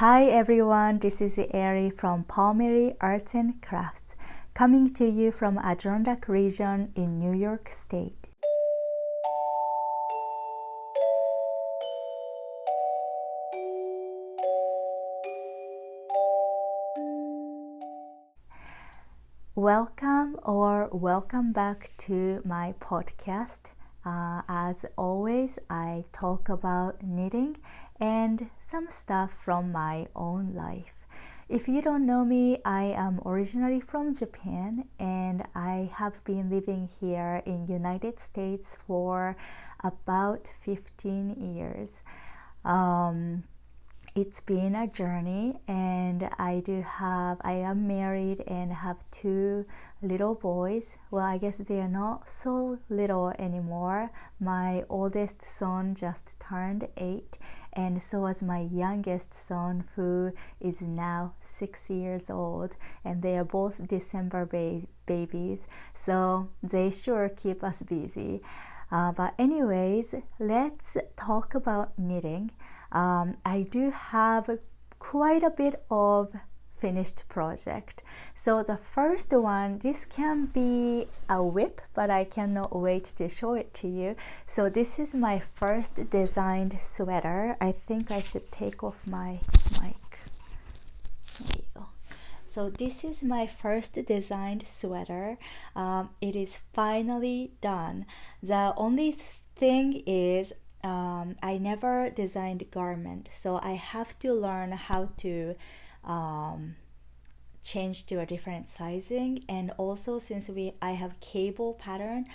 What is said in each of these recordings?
Hi everyone, this is Ivory from Palmeri Arts and Crafts, coming to you from Adirondack Region in New York State. Welcome back to my podcast. As always, I talk about knitting and some stuff from my own life. If you don't know me, I am originally from Japan and I have been living here in United States for about 15 years. It's been a journey, and I am married and have two little boys. Well, I guess they are not so little anymore. My oldest son just turned 8, and so was my youngest son, who is now 6 years old, and they are both December babies, so they sure keep us busy. But anyways, let's talk about knitting. I do have quite a bit of finished project. So the first one, this can be a whip, but I cannot wait to show it to you. So this is my first designed sweater. I think I should take off my mic. There you go. So this is my first designed sweater. It is finally done. The only thing is I never designed garment, so I have to learn how to change to a different sizing. And also, since I have cable pattern,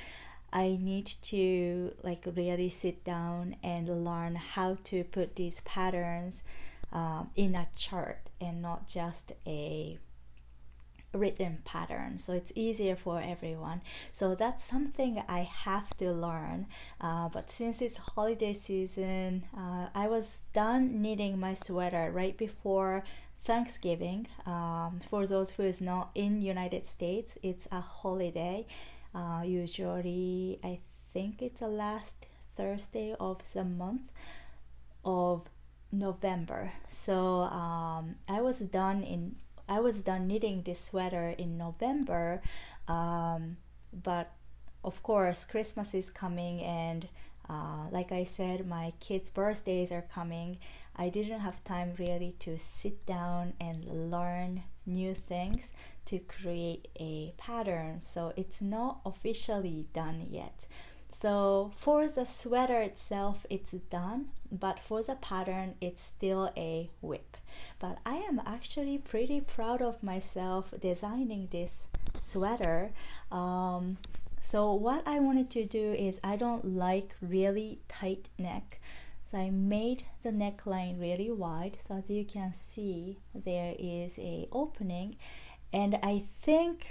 I need to really sit down and learn how to put these patterns in a chart and not just a written pattern, so it's easier for everyone. So that's something I have to learn, but since it's holiday season, I was done knitting my sweater right before Thanksgiving. For those who is not in United States, it's a holiday. Usually I think it's the last Thursday of the month of November. So I was done knitting this sweater in November, but of course Christmas is coming, and like I said, my kids' birthdays are coming. I didn't have time really to sit down and learn new things to create a pattern, so it's not officially done yet. So for the sweater itself, it's done, but for the pattern, it's still a whip. But I am actually pretty proud of myself designing this sweater. So what I wanted to do is, I don't like really tight neck, so I made the neckline really wide. So as you can see, there is a opening, and I think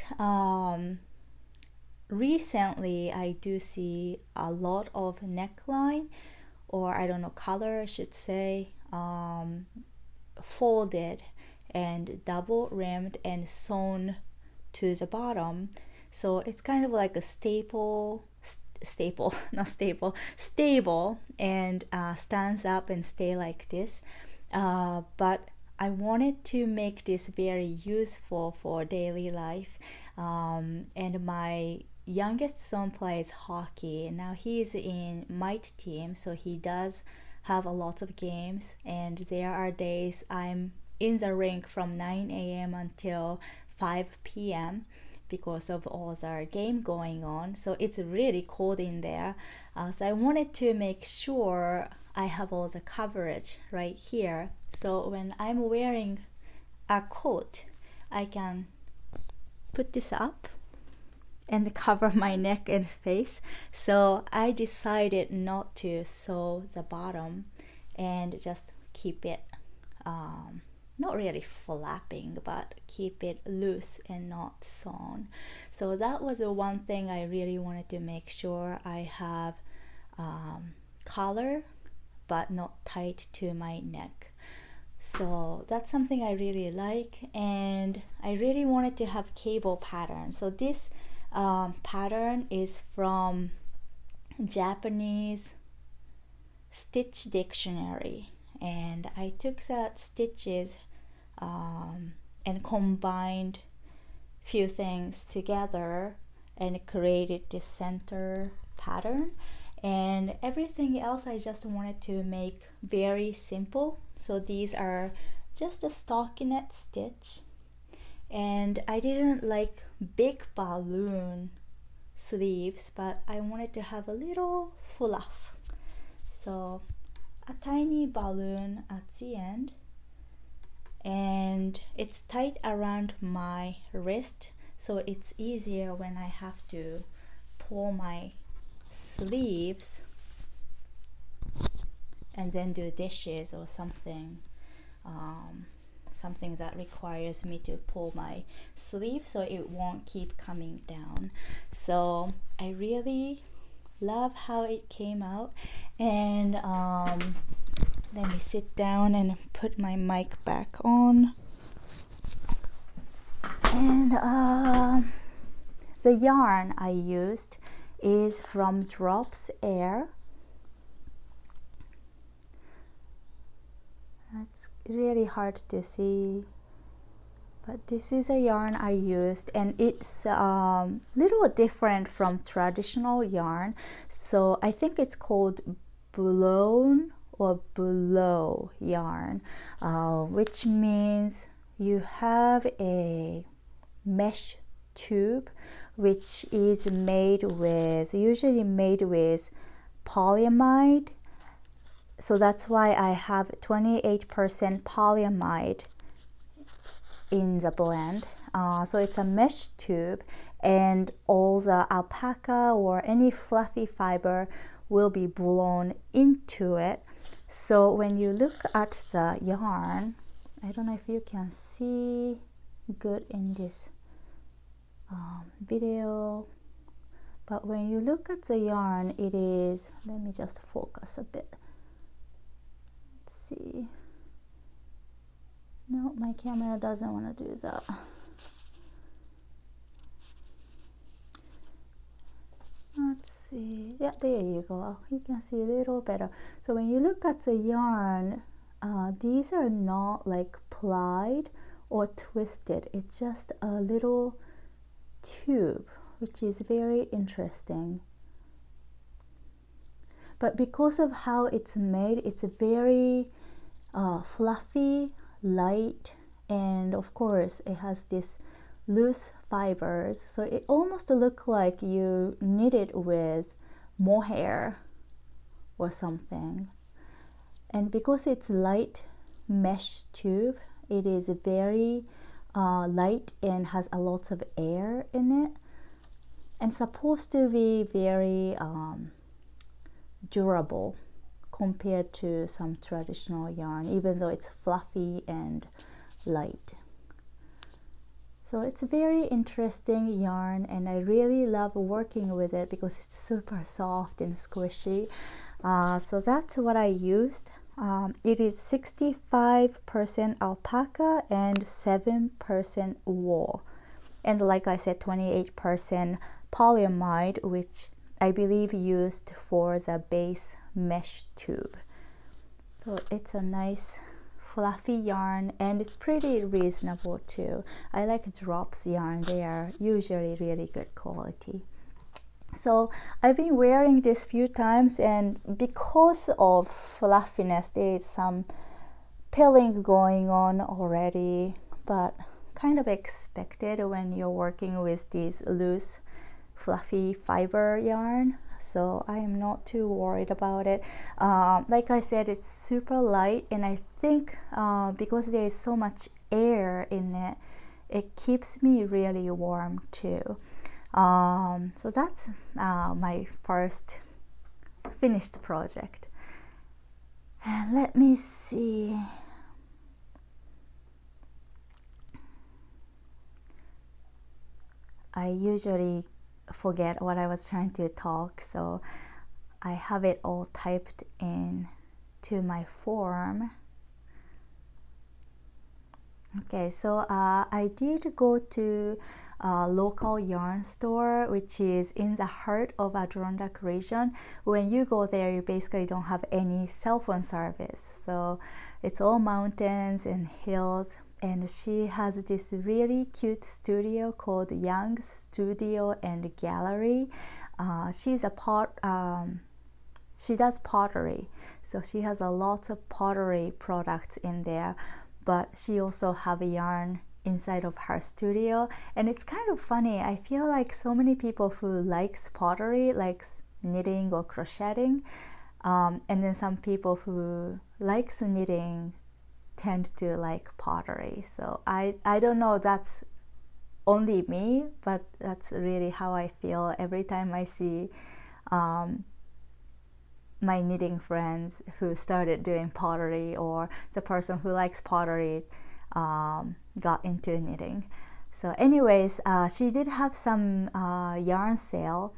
recently I do see a lot of neckline, or I don't know, color I should say, folded and double rimmed and sewn to the bottom. So it's kind of like a stable and stands up and stay like this. But I wanted to make this very useful for daily life. And my youngest son plays hockey. Now he's in Might team, so he does have a lot of games, and there are days I'm in the rink from 9 a.m. until 5 p.m. because of all the game going on. So it's really cold in there. So I wanted to make sure I have all the coverage right here. So when I'm wearing a coat, I can put this up and cover my neck and face. So I decided not to sew the bottom and just keep it not really flapping, but keep it loose and not sewn. So that was the one thing I really wanted to make sure I have collar but not tight to my neck. So that's something I really like, and I really wanted to have cable pattern. So this pattern is from Japanese Stitch Dictionary, and I took the stitches and combined few things together and created this center pattern. And everything else I just wanted to make very simple. So these are just a stockinette stitch, and I didn't like big balloon sleeves, but I wanted to have a little fluff, so a tiny balloon at the end, and it's tight around my wrist, so it's easier when I have to pull my sleeves and then do dishes or something, something that requires me to pull my sleeve so it won't keep coming down. So I really love how it came out. And let me sit down and put my mic back on. And the yarn I used is from Drops Air. It's really hard to see, but this is a yarn I used, and it's little different from traditional yarn. So I think it's called blown or blow yarn, which means you have a mesh tube which is usually made with polyamide. So that's why I have 28% polyamide in the blend. So it's a mesh tube, and all the alpaca or any fluffy fiber will be blown into it. So when you look at the yarn, I don't know if you can see good in this video, but when you look at the yarn, it is, let me just focus a bit. See, no, my camera doesn't want to do that. Let's see, yeah, there you go, you can see a little better. So when you look at the yarn, these are not like plied or twisted, it's just a little tube, which is very interesting. But because of how it's made, it's very fluffy, light, and of course it has this loose fibers, so it almost looks like you knit it with mohair or something. And because it's light mesh tube, it is very light and has a lot of air in it, and supposed to be very durable compared to some traditional yarn, even though it's fluffy and light. So it's a very interesting yarn, and I really love working with it because it's super soft and squishy. So that's what I used. It is 65% alpaca and 7% wool, and like I said, 28% polyamide, which I believe used for the base mesh tube. So it's a nice fluffy yarn, and it's pretty reasonable too. I like Drops yarn, they are usually really good quality. So I've been wearing this few times, and because of fluffiness, there is some pilling going on already, but kind of expected when you're working with these loose fluffy fiber yarn. So I am not too worried about it. Like I said, it's super light, and I think because there is so much air in it, it keeps me really warm too. So that's my first finished project. And let me see. I usually forget what I was trying to talk, so I have it all typed in to my form. Okay, so I did go to local yarn store, which is in the heart of Adirondack region. When you go there, you basically don't have any cell phone service. So it's all mountains and hills. And she has this really cute studio called Young Studio and Gallery. She does pottery, so she has a lot of pottery products in there, but she also have yarn inside of her studio. And it's kind of funny, I feel like so many people who likes pottery, likes knitting or crocheting, and then some people who likes knitting tend to like pottery. So I don't know, that's only me, but that's really how I feel every time I see my knitting friends who started doing pottery, or the person who likes pottery got into knitting. So anyways, she did have some yarn sale,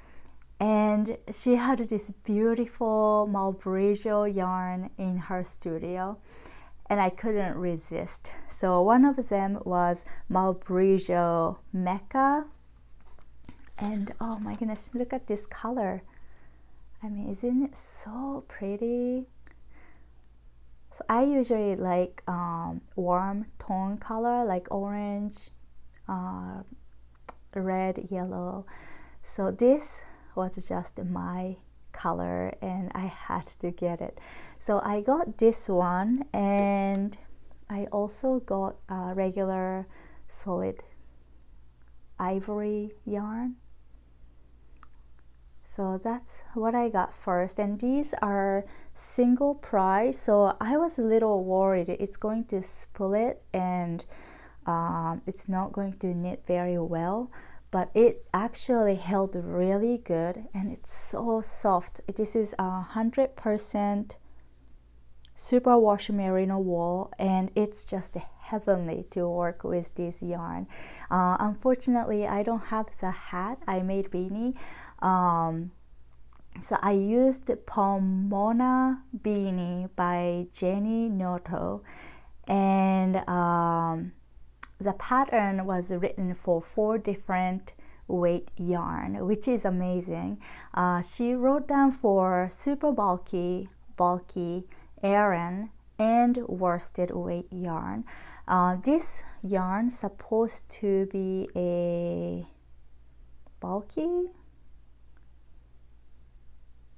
and she had this beautiful Malabrigio yarn in her studio, and I couldn't resist. So one of them was Malabrigio Mecha, and oh my goodness, look at this color. I mean, isn't it so pretty? So I usually like warm tone color, like orange, red, yellow. So this was just my color and I had to get it. So I got this one, and I also got a regular solid ivory yarn. So that's what I got first, and these are single price, so I was a little worried it's going to split and it's not going to knit very well, but it actually held really good and it's so soft. This is 100% superwash merino wool, and it's just heavenly to work with this yarn. Unfortunately, I don't have the hat I made beanie. So I used Pomona Beanie by Jennie Noto, and the pattern was written for 4 different weight yarn, which is amazing. She wrote down for super bulky, Aran, and worsted weight yarn. This yarn supposed to be a bulky.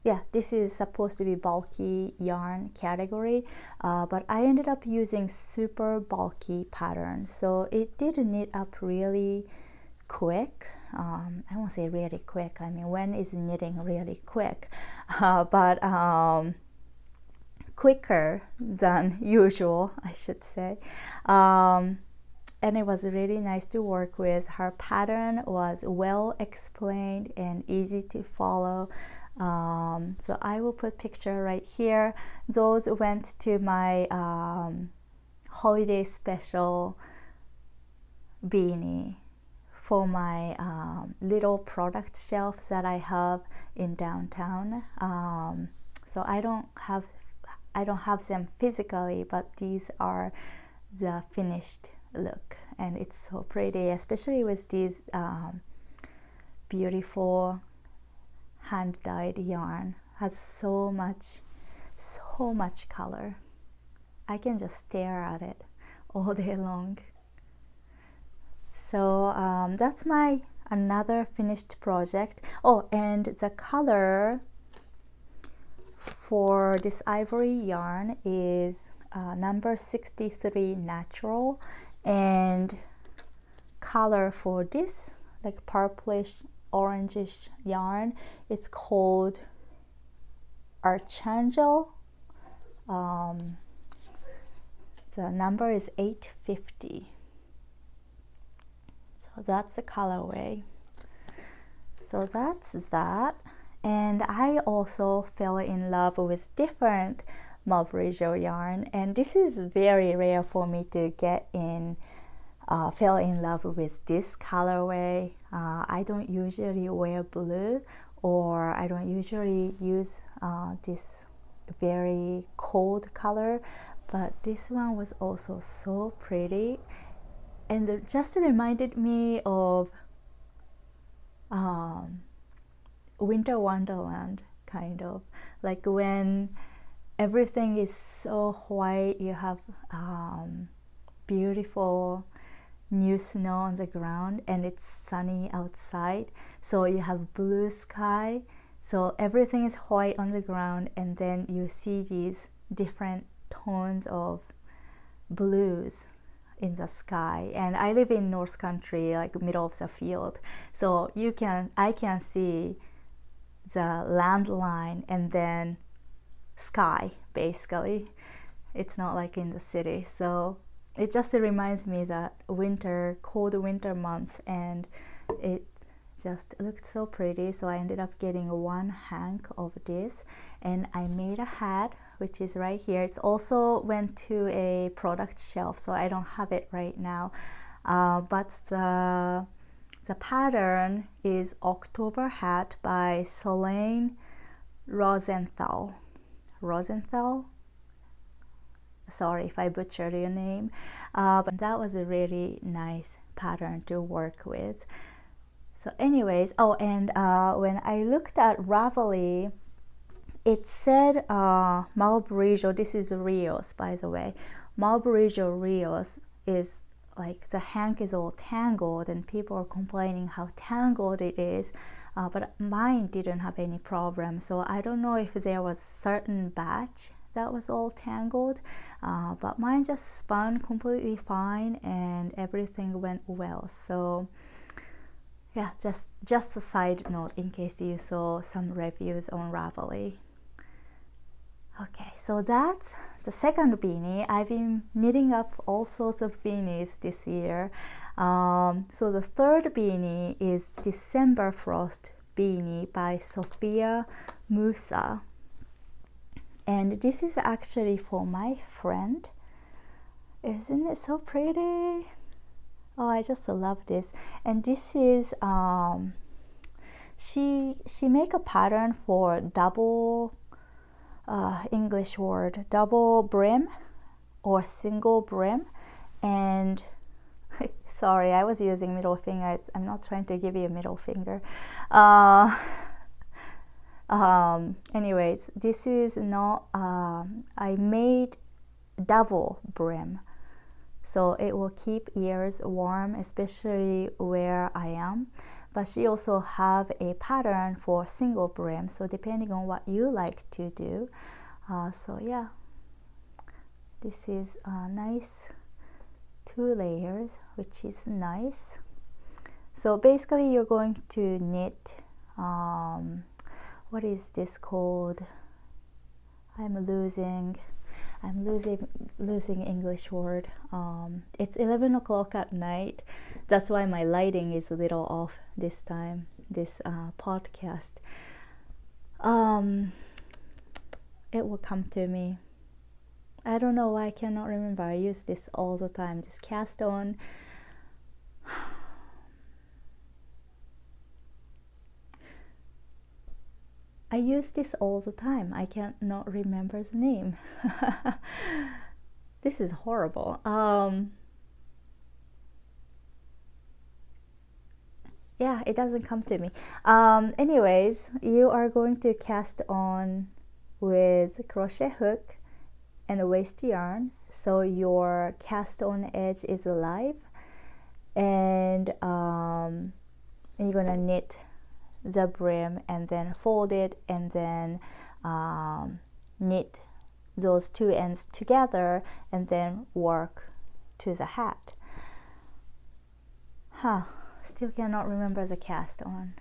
Yeah, this is supposed to be bulky yarn category, but I ended up using super bulky pattern, so it did knit up really quick. I won't say really quick, I mean, when is knitting really quick? But quicker than usual, I should say. And it was really nice to work with. Her pattern was well explained and easy to follow. So I will put picture right here. Those went to my holiday special beanie for my little product shelf that I have in downtown. So I don't have them physically, but these are the finished look, and it's so pretty, especially with these beautiful hand-dyed yarn. Has so much color. I can just stare at it all day long. So that's my another finished project. Oh, and the color for this ivory yarn is number 63 natural, and color for this like purplish orangish yarn, it's called Archangel. The number is 850. So that's the colorway. So that's that. And I also fell in love with different Malabrigio yarn, and this is very rare for me to get in. Fell in love with this colorway. I don't usually wear blue, or I don't usually use this very cold color, but this one was also so pretty, and it just reminded me of winter wonderland, kind of like when everything is so white, you have beautiful new snow on the ground and it's sunny outside, so you have blue sky, so everything is white on the ground, and then you see these different tones of blues in the sky. And I live in North Country, like middle of the field, so I can see the land line and then sky, basically. It's not like in the city, so it just reminds me that cold winter months, and it just looked so pretty. So I ended up getting one hank of this, and I made a hat, which is right here. It's also went to a product shelf, so I don't have it right now, but the pattern is October Hat by Sloane Rosenthal. Sorry if I butchered your name, but that was a really nice pattern to work with. So anyways, and when I looked at Ravelry, it said Malabrigio, this is Rios, by the way. Malabrigio Rios is like the hank is all tangled, and people are complaining how tangled it is, but mine didn't have any problem. So I don't know if there was certain batch that was all tangled, but mine just spun completely fine and everything went well. So yeah, just a side note in case you saw some reviews on Ravelry. Okay, so that's the second beanie. I've been knitting up all sorts of beanies this year. So the third beanie is December Frost Beanie by Sofia Moussa. And this is actually for my friend. Isn't it so pretty? Oh, I just love this. And this is she make a pattern for double English word, double brim or single brim. And sorry, I was using middle finger. I'm not trying to give you a middle finger. Anyways, this is not I made double brim, so it will keep ears warm, especially where I am. But she also have a pattern for single brim, so depending on what you like to do. So yeah, this is nice 2 layers, which is nice. So basically you're going to knit what is this called? I'm losing English word. It's 11 o'clock at night. That's why my lighting is a little off this time, this podcast. It will come to me. I don't know why I cannot remember. I use this all the time, this cast on. I use this all the time. I cannot remember the name. This is horrible. Yeah, it doesn't come to me. Anyways, you are going to cast on with crochet hook and a waste yarn, so your cast on edge is alive, and you're gonna knit the brim and then fold it, and then knit those 2 ends together and then work to the hat. Still cannot remember the cast on.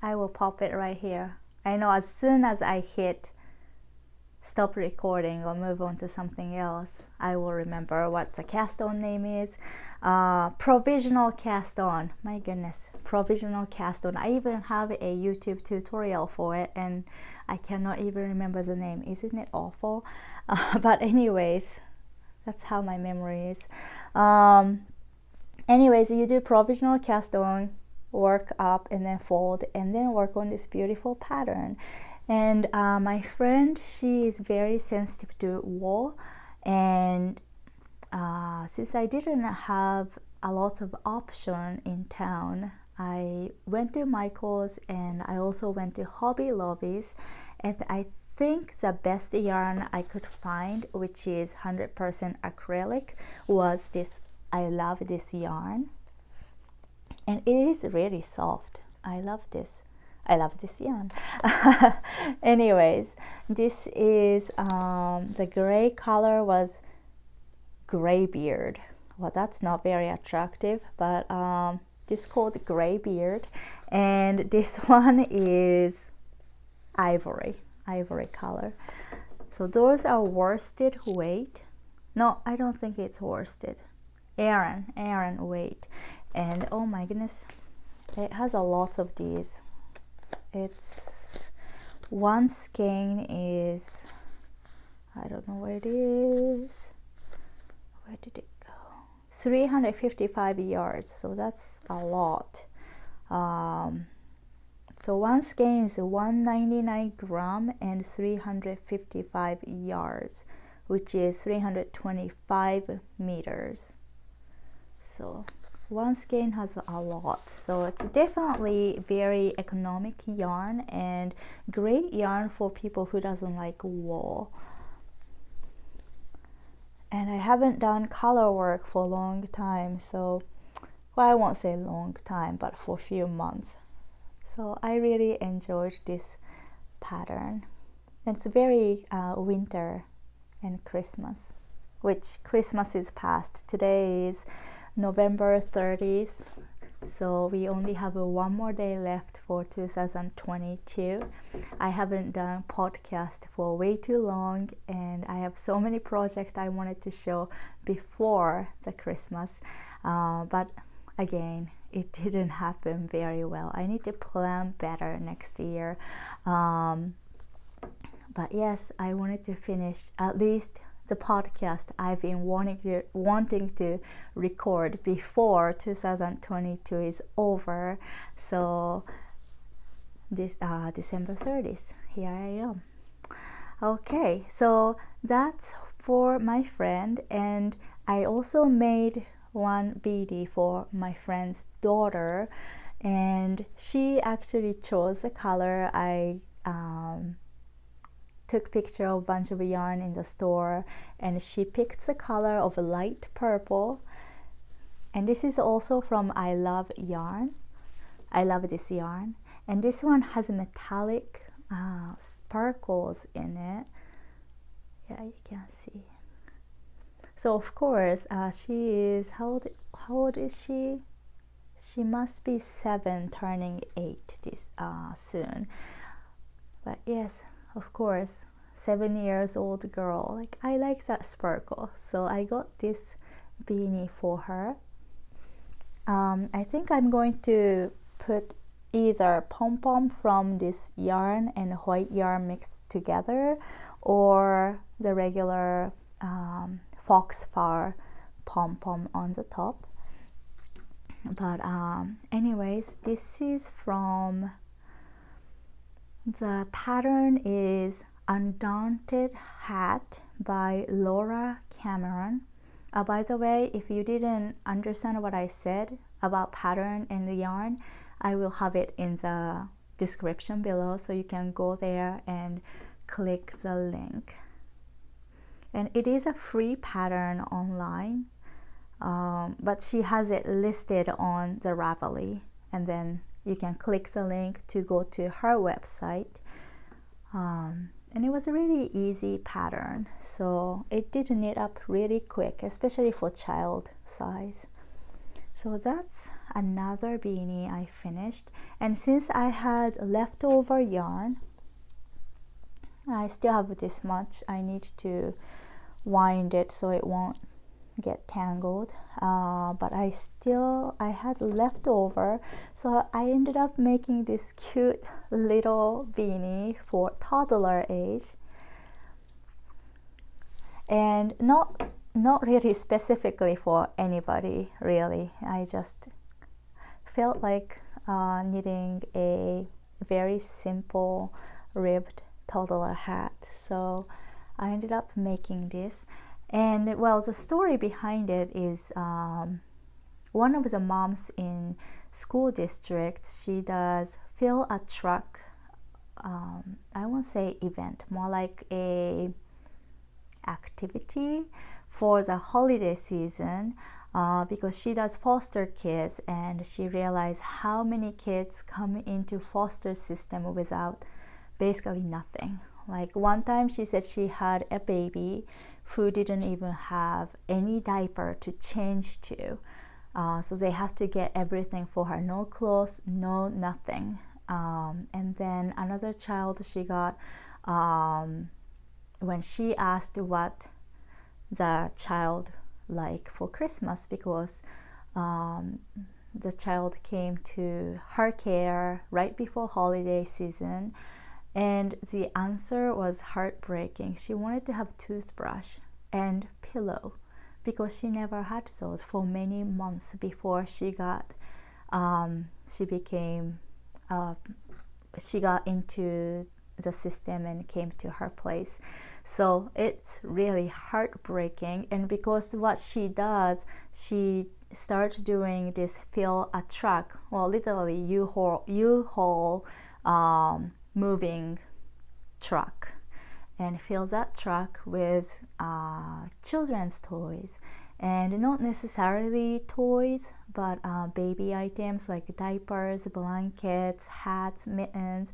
I will pop it right here. I know as soon as I hit stop recording or move on to something else, I will remember what the cast on name is. Provisional cast on. My goodness, provisional cast on. I even have a YouTube tutorial for it and I cannot even remember the name. Isn't it awful? But anyways, that's how my memory is. Anyways, you do provisional cast on, work up and then fold, and then work on this beautiful pattern. And my friend, she is very sensitive to wool, and since I didn't have a lot of option in town. I went to Michael's and I also went to Hobby Lobby's, and I think the best yarn I could find, which is 100% acrylic, was this. I love this yarn, and it is really soft. I love this yarn. Anyways, this is the gray color was Greybeard. Well, that's not very attractive, but this is called Greybeard, and this one is Ivory color. So those are worsted weight. No, I don't think it's worsted. Aran weight. And oh my goodness, it has a lot of these. It's one skein is, I don't know where it is. Where did it go? 355 yards, so that's a lot. So one skein is 199 gram and 355 yards, which is 325 meters. So one skein has a lot, so it's definitely very economic yarn and great yarn for people who doesn't like wool. And I haven't done color work for a long time, so, well, I won't say long time, but for a few months. So I really enjoyed this pattern. It's very winter and Christmas, which Christmas is past. Today is November 30th, so we only have one more day left for 2022. I haven't done podcast for way too long, and I have so many projects I wanted to show before the Christmas, but again, it didn't happen very well. I need to plan better next year, but yes, I wanted to finish at least the podcast I've been wanting to record before 2022 is over. So this December 30th, here I am. Okay, so that's for my friend, and I also made one beadie for my friend's daughter, and she actually chose the color. I took picture of a bunch of yarn in the store, and she picked the color of light purple. And this is also from I Love Yarn. I love this yarn, and this one has metallic sparkles in it. Yeah, you can see. So of course, she is, how old is she? She must be 7 turning 8 this soon. But yes, of course, 7 years old girl, like, I like that sparkle, so I got this beanie for her. I think I'm going to put either pom-pom from this yarn and white yarn mixed together, or the regular foxfur pom-pom on the top. But anyways, this is from, the pattern is Undaunted Hat by Laura Cameron. By the way, if you didn't understand what I said about pattern and the yarn, I will have it in the description below, so you can go there and click the link. And it is a free pattern online, but she has it listed on the Ravelry, and then you can click the link to go to her website. And it was a really easy pattern, so it did knit up really quick, especially for child size. So that's another beanie I finished. And since I had leftover yarn, I still have this much. I need to wind it so it won't get tangled, but I had leftover, so I ended up making this cute little beanie for toddler age, and not really specifically for anybody really. I just felt like knitting a very simple ribbed toddler hat, so I ended up making this. And well, the story behind it is, one of the moms in school district, she does fill a truck, I won't say event, more like a activity for the holiday season, because she does foster kids, and she realized how many kids come into foster system without basically nothing. Like one time she said she had a baby who didn't even have any diaper to change to, so they have to get everything for her, no clothes, no nothing. And then another child she got, when she asked what the child like for Christmas, because the child came to her care right before holiday season, and the answer was heartbreaking. She wanted to have toothbrush and pillow because she never had those for many months before she got she got into the system and came to her place. So it's really heartbreaking. And because what she does, she started doing this fill a truck, well, literally U-Haul moving truck, and fill that truck with children's toys, and not necessarily toys, but baby items like diapers, blankets, hats, mittens.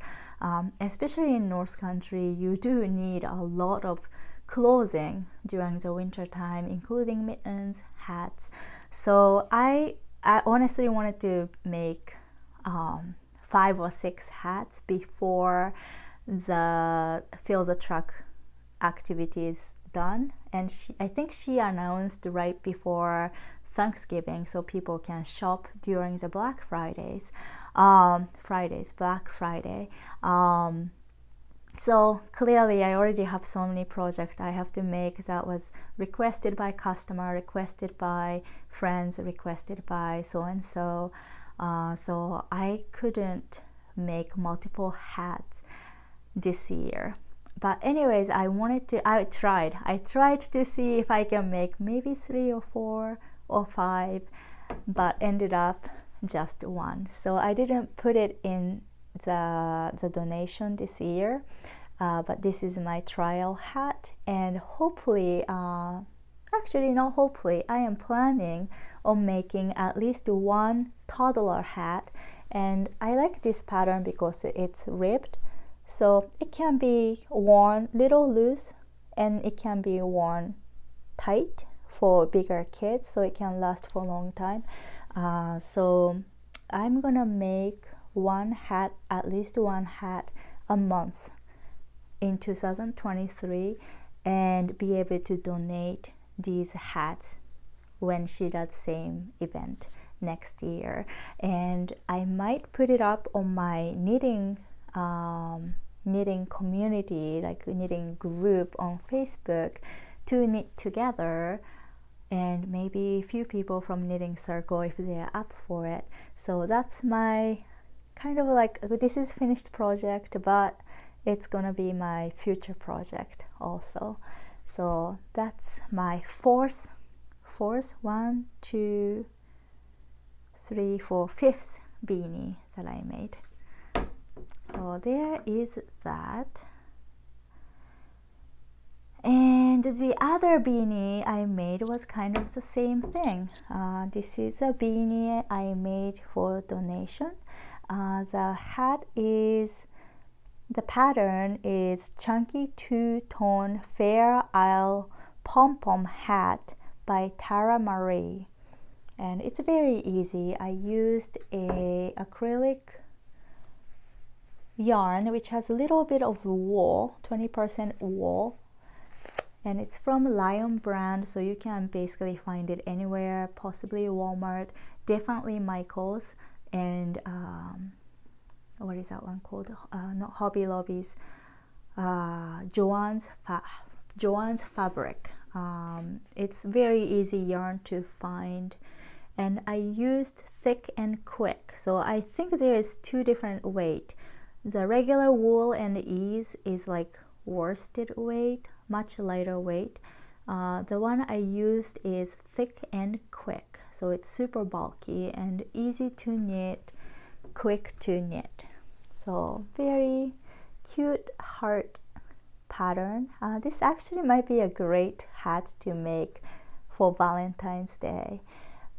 Especially in North Country, you do need a lot of clothing during the winter time, including mittens, hats. So I honestly wanted to make 5 or 6 hats before the fill the truck activity is done, and I think she announced right before Thanksgiving, so people can shop during the Black Friday. So clearly I already have so many projects I have to make that was requested by customer, requested by friends, requested by so and so. So I couldn't make multiple hats this year. But anyways, I tried to see if I can make maybe 3 or 4 or 5, but ended up just 1. So I didn't put it in the donation this year, but this is my trial hat, and hopefully, actually not hopefully, I am planning on making at least 1 toddler hat. And I like this pattern because it's ribbed, so it can be worn little loose, and it can be worn tight for bigger kids, so it can last for a long time. So I'm gonna make 1 hat, at least 1 hat a month in 2023, and be able to donate these hats when she does same event next year. And I might put it up on my knitting community, like knitting group on Facebook, to knit together, and maybe a few people from knitting circle if they're up for it. So that's my kind of like, this is finished project, but it's gonna be my future project also. So that's my fourth 1, 2, 3, 4, 5th beanie that I made. So there is that. And the other beanie I made was kind of the same thing. This is a beanie I made for donation. The pattern is Chunky Two-Tone Fair Isle Pom-Pom Hat by Tara Marie. And it's very easy. I used a acrylic yarn which has a little bit of wool, 20% wool, and it's from Lion brand, so you can basically find it anywhere, possibly Walmart, definitely Michael's, and what is that one called? Not Hobby Lobby's, Joann's Fabric. It's very easy yarn to find, and I used thick and quick. So I think there is 2 different weight. The regular wool and ease is like worsted weight, much lighter weight, The one I used is thick and quick, so it's super bulky and easy to knit, quick to knit. So very cute heart pattern. This actually might be a great hat to make for Valentine's Day,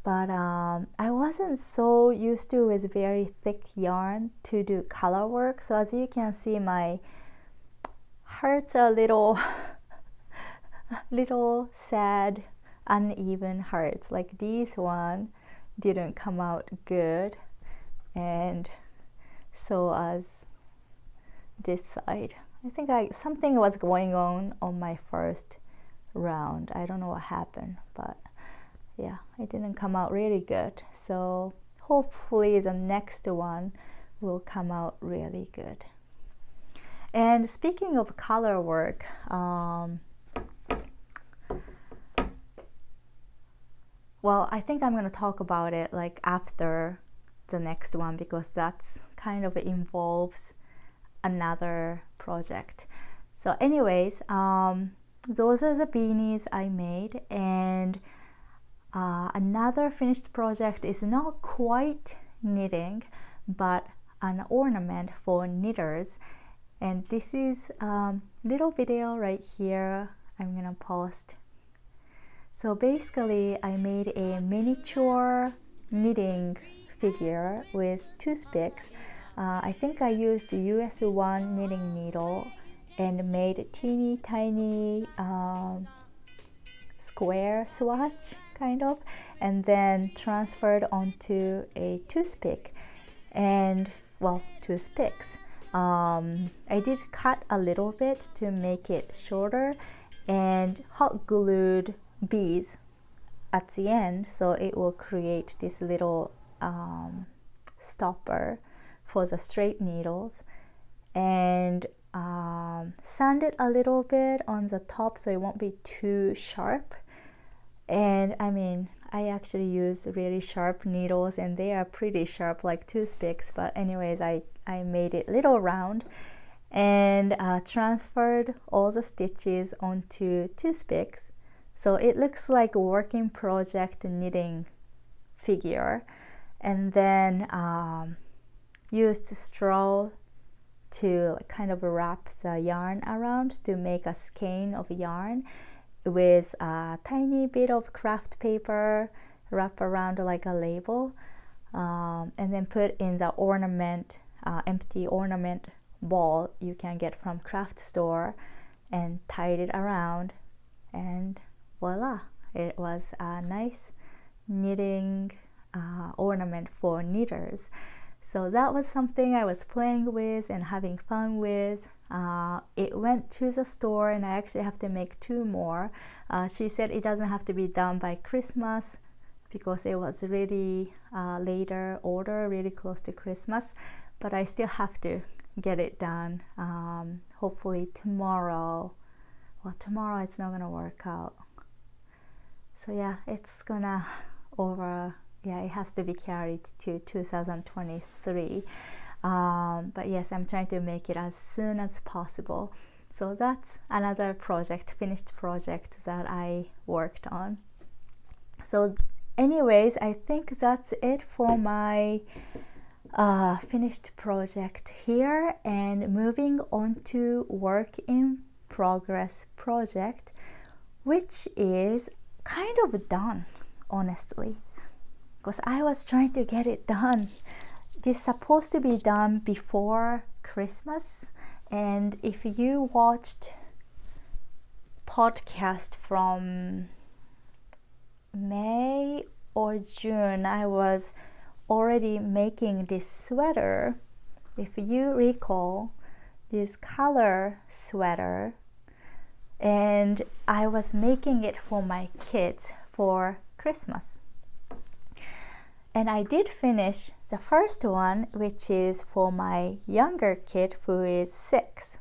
but I wasn't so used to with very thick yarn to do color work. So as you can see, my hearts are little sad, uneven hearts. Like this one didn't come out good, and so as this side. I think something was going on my first round. I don't know what happened, but yeah, it didn't come out really good. So hopefully the next one will come out really good. And speaking of color work, well, I think I'm going to talk about it like after the next one, because that's kind of involves another project. So anyways, those are the beanies I made, and another finished project is not quite knitting but an ornament for knitters, and this is a little video right here I'm gonna post. So basically I made a miniature knitting figure with toothpicks. I think I used the US1 knitting needle and made a teeny tiny square swatch kind of, and then transferred onto a toothpick, and well, toothpicks. I did cut a little bit to make it shorter and hot glued beads at the end, so it will create this little stopper for the straight needles, and sand it a little bit on the top so it won't be too sharp. And I mean, I actually use really sharp needles and they are pretty sharp like toothpicks, but anyways, I made it little round and transferred all the stitches onto toothpicks, so it looks like a working project knitting figure. And then used straw to kind of wrap the yarn around to make a skein of yarn with a tiny bit of craft paper wrap around like a label, and then put in the ornament, empty ornament ball you can get from craft store, and tied it around, and voila, it was a nice knitting ornament for knitters. So that was something I was playing with and having fun with. It went to the store and I actually have to make 2 more. She said it doesn't have to be done by Christmas because it was really later order, really close to Christmas, but I still have to get it done. Hopefully tomorrow. Well, tomorrow it's not gonna work out. So yeah, it's gonna it has to be carried to 2023. But yes, I'm trying to make it as soon as possible. So that's another project, finished project that I worked on. So anyways, I think that's it for my finished project here, and moving on to work in progress project, which is kind of done, honestly, because I was trying to get it done. This is supposed to be done before Christmas, and if you watched podcast from May or June, I was already making this sweater. If you recall, this color sweater, and I was making it for my kids for Christmas. And I did finish the first one, which is for my younger kid who is 6.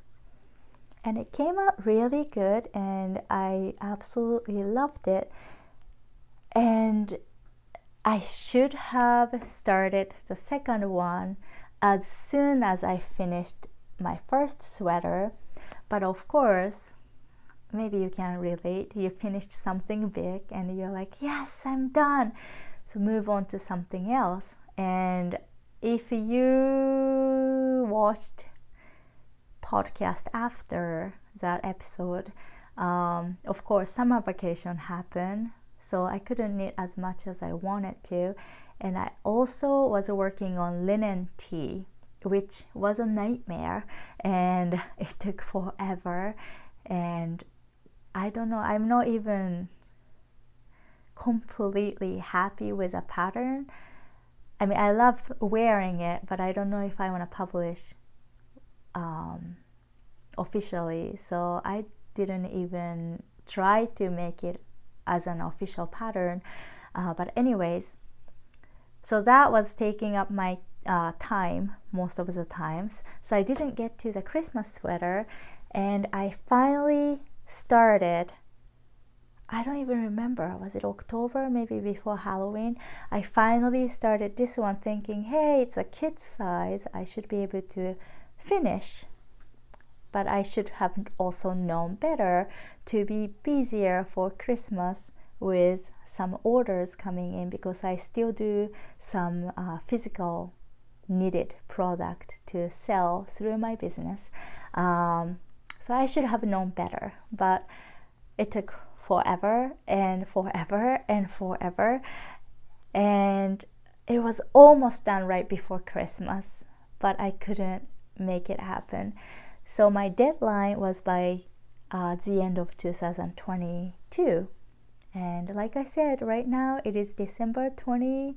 And it came out really good and I absolutely loved it. And I should have started the second one as soon as I finished my first sweater. But of course, maybe you can relate. You finished something big and you're like, yes, I'm done. So move on to something else. And if you watched podcast after that episode, of course summer vacation happened, so I couldn't knit as much as I wanted to. And I also was working on linen tee, which was a nightmare, and it took forever. And I don't know, I'm not even completely happy with a pattern. I mean, I love wearing it, but I don't know if I want to publish officially. So I didn't even try to make it as an official pattern. But anyways, so that was taking up my time most of the times. So I didn't get to the Christmas sweater, and I finally started. I don't even remember, was it October, maybe before Halloween? I finally started this one thinking, hey, it's a kid size, I should be able to finish. But I should have also known better to be busier for Christmas with some orders coming in, because I still do some physical knitted product to sell through my business. So I should have known better, but it took forever and forever and forever, and it was almost done right before Christmas, but I couldn't make it happen. So my deadline was by the end of 2022, and like I said, right now it is December 30th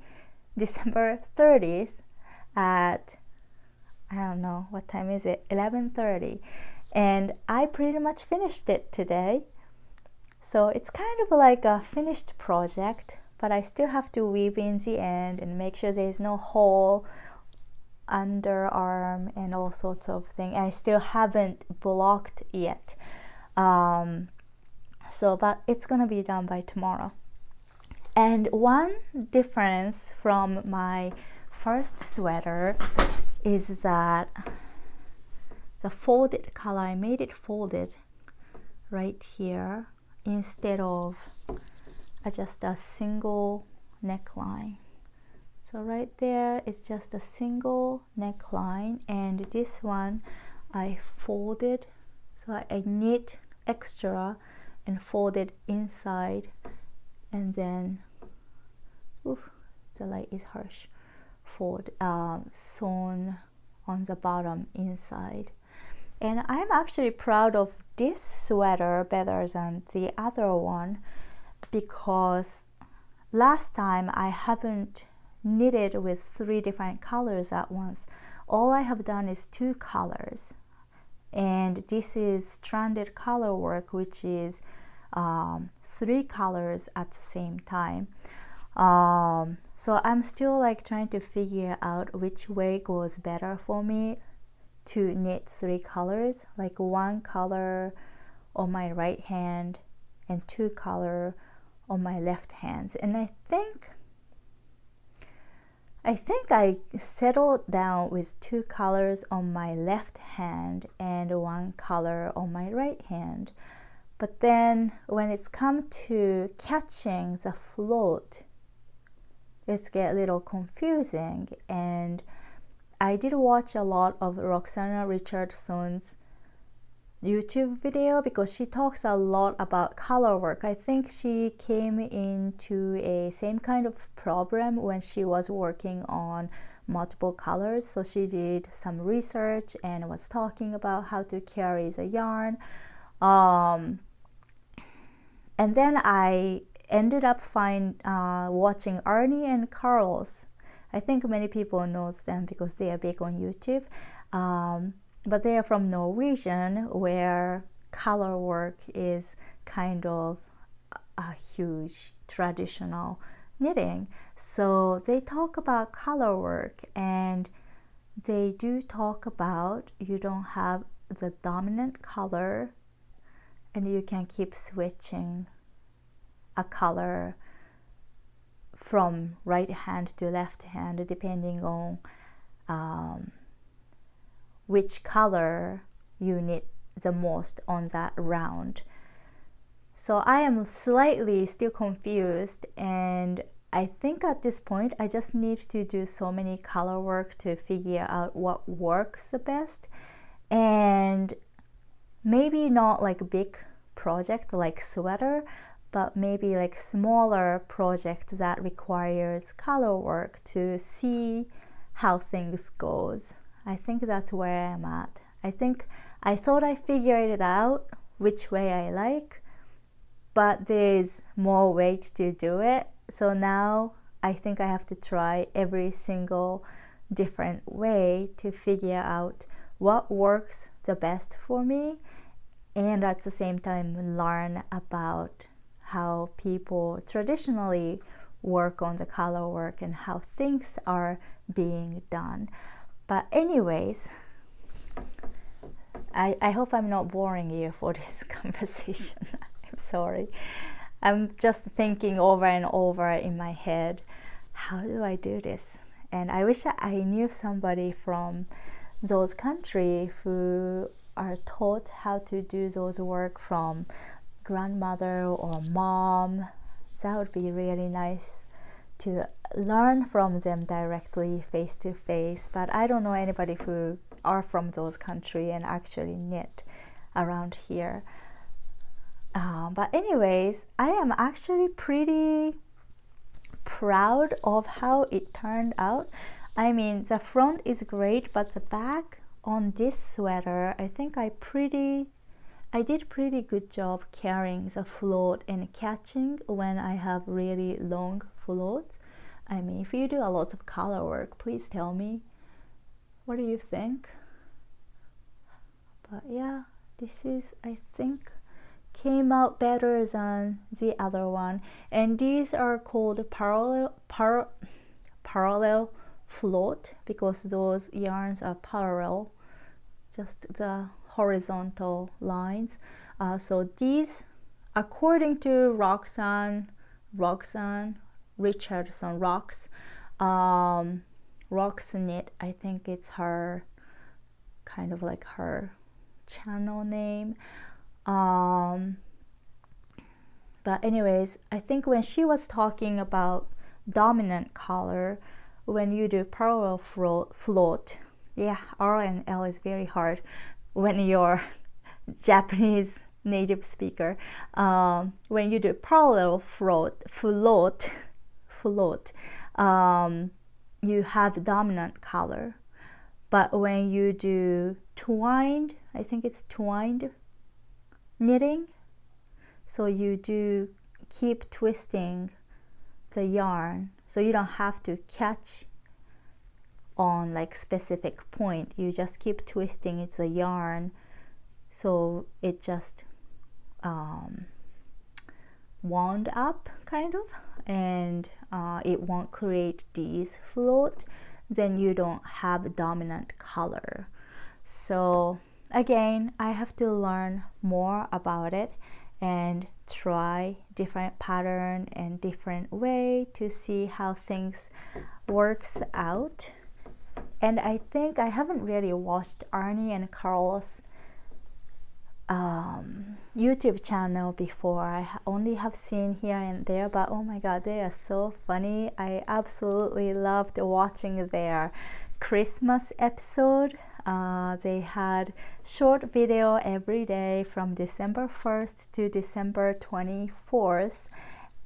at, I don't know, what time is it, 11:30, and I pretty much finished it today. So it's kind of like a finished project, but I still have to weave in the end and make sure there's no hole, underarm, and all sorts of things. I still haven't blocked yet. But it's gonna be done by tomorrow. And one difference from my first sweater is that the folded color, I made it folded right here, instead of just a single neckline. So right there is just a single neckline, and this one I folded, so I knit extra and folded inside, and then the light is harsh, sewn on the bottom inside. And I'm actually proud of this sweater better than the other one, because last time I haven't knitted with 3 different colors at once. All I have done is 2 colors, and this is stranded color work, which is 3 colors at the same time. So I'm still like trying to figure out which way goes better for me to knit 3 colors, like 1 color on my right hand and 2 color on my left hand. And I think I settled down with 2 colors on my left hand and 1 color on my right hand. But then when it's come to catching the float, it's get a little confusing. And I did watch a lot of Roxana Richardson's YouTube video, because she talks a lot about color work. I think she came into a same kind of problem when she was working on multiple colors. So she did some research and was talking about how to carry the yarn. And then I ended up watching Arnie and Carl's. I think many people knows them because they are big on YouTube. But they are from Norwegian, where color work is kind of a huge traditional knitting. So they talk about color work, and they do talk about you don't have the dominant color, and you can keep switching a color from right hand to left hand depending on which color you knit the most on that round. So I am slightly still confused, and I think at this point I just need to do so many color work to figure out what works the best, and maybe not like a big project like sweater, but maybe like smaller project that requires color work to see how things goes. I think that's where I'm at. I thought I figured it out which way I like, but there's more ways to do it. So now I think I have to try every single different way to figure out what works the best for me, and at the same time learn about how people traditionally work on the color work and how things are being done. But anyways, I hope I'm not boring you for this conversation. I'm sorry. I'm just thinking over and over in my head, how do I do this? And I wish I knew somebody from those countries who are taught how to do those work from grandmother or mom. That would be really nice to learn from them directly, face to face. But I don't know anybody who are from those countries and actually knit around here. But anyways, I am actually pretty proud of how it turned out. I mean, the front is great, but the back on this sweater, I think I did pretty good job carrying the float and catching when I have really long floats. I mean, if you do a lot of color work, please tell me. What do you think? But yeah, this is, I think, came out better than the other one. And these are called parallel float because those yarns are parallel, just the horizontal lines. So these, according to Roxanne Richardson Rocks knit, I think it's her kind of like her channel name. But anyways, I think when she was talking about dominant color, when you do parallel float, yeah, R and L is very hard when you're Japanese native speaker. When you do parallel float, you have dominant color. But when you do twined, I think it's twined knitting, so you do keep twisting the yarn, so you don't have to catch on like specific point, you just keep twisting it's a yarn, so it just wound up kind of, and it won't create these float, then you don't have dominant color. So again, I have to learn more about it and try different pattern and different way to see how things works out. And I think I haven't really watched Arnie and Carl's YouTube channel before. I only have seen here and there, but oh my god, they are so funny. I absolutely loved watching their Christmas episode. They had short video every day from December 1st to December 24th,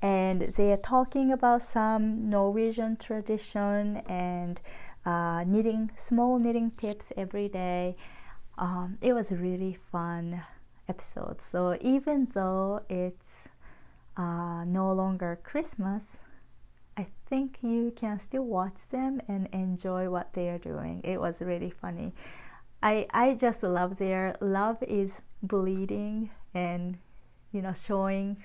and they are talking about some Norwegian tradition and small knitting tips every day. It was a really fun episode. So even though it's no longer Christmas, I think you can still watch them and enjoy what they are doing. It was really funny. I just love their love is bleeding and showing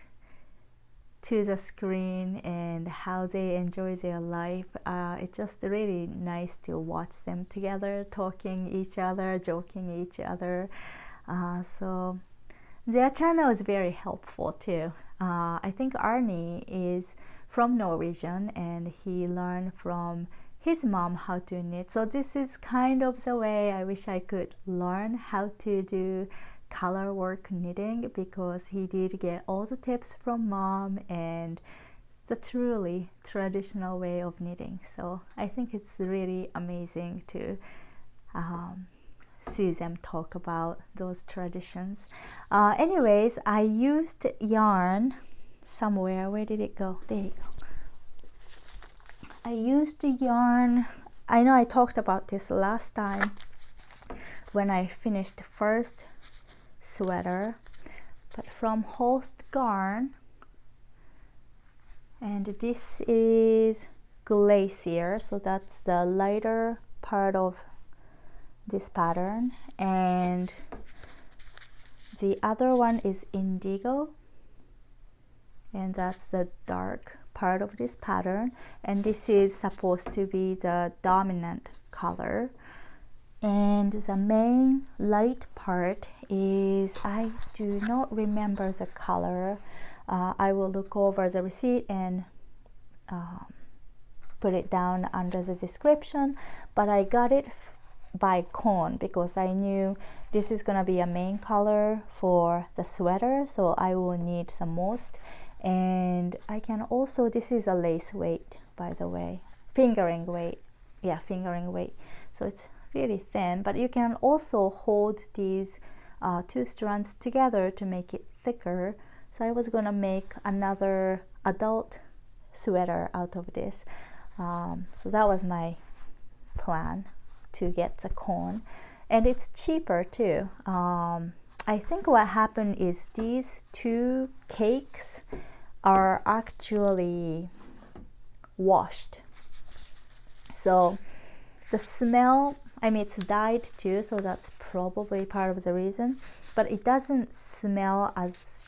to the screen and how they enjoy their life. It's just really nice to watch them together, talking each other, joking each other. So their channel is very helpful too. I think Arnie is from Norwegian and he learned from his mom how to knit. So this is kind of the way I wish I could learn how to do color work knitting, because he did get all the tips from mom and the truly traditional way of knitting. So I think it's really amazing to see them talk about those traditions. Anyways, I used yarn somewhere. Where did it go? There you go. I used the yarn. I know I talked about this last time when I finished the first sweater, but from Host Garn, and this is Glacier, so that's the lighter part of this pattern, and the other one is Indigo, and that's the dark part of this pattern, and this is supposed to be the dominant color. And the main light part is, I do not remember the color. I will look over the receipt and put it down under the description, but I got it by cone because I knew this is gonna be a main color for the sweater, so I will need the most. And I can also, this is a lace weight, by the way, fingering weight, yeah, fingering weight, so it's really thin, but you can also hold these two strands together to make it thicker. So I was gonna make another adult sweater out of this, so that was my plan, to get the cone, and it's cheaper too. I think what happened is these two cakes are actually washed, so the smell, I mean, it's dyed too, so that's probably part of the reason, but it doesn't smell as